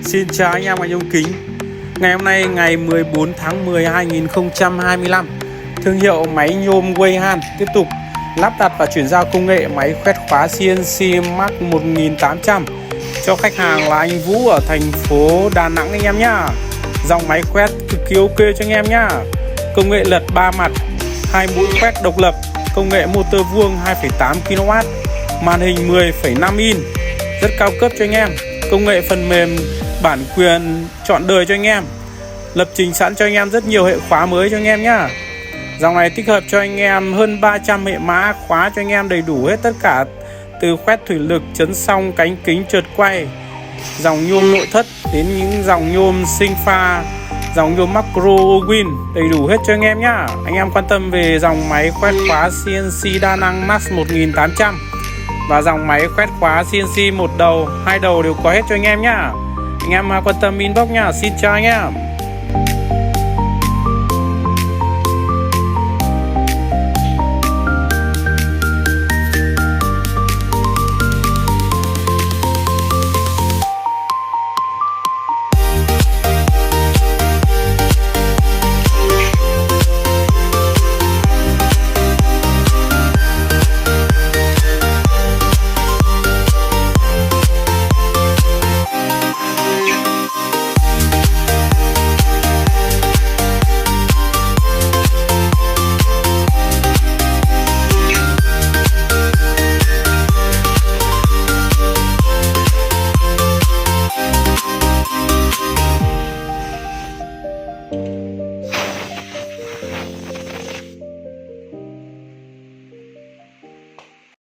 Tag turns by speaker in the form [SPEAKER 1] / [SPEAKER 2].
[SPEAKER 1] Xin chào anh em yêu kính. Ngày hôm nay ngày 14 tháng 10 2025, thương hiệu máy nhôm Wayhan tiếp tục lắp đặt và chuyển giao công nghệ máy khoét khóa CNC max1600 cho khách hàng là anh Vũ ở thành phố Đà Nẵng anh em nhá. Dòng máy khoét cực kỳ ok cho anh em nhá. Công nghệ lật 3 mặt, 2 mũi khoét độc lập, công nghệ motor vuông 2,8 kW, màn hình 10,5 inch, rất cao cấp cho anh em. Công nghệ phần mềm bản quyền trọn đời cho anh em, lập trình sẵn cho anh em rất nhiều hệ khóa mới cho anh em nhá. Dòng này tích hợp cho anh em hơn 300 hệ mã khóa cho anh em đầy đủ hết tất cả, từ khoét thủy lực, chấn song, cánh kính, trượt quay, dòng nhôm nội thất đến những dòng nhôm sinh pha, dòng nhôm macro win đầy đủ hết cho anh em nhá. Anh em quan tâm về dòng máy khoét khóa CNC đa năng max1600 và dòng máy khoét khóa CNC một đầu, hai đầu đều có hết cho anh em nhá. Anh em quan tâm inbox nhá. Xin chào anh em.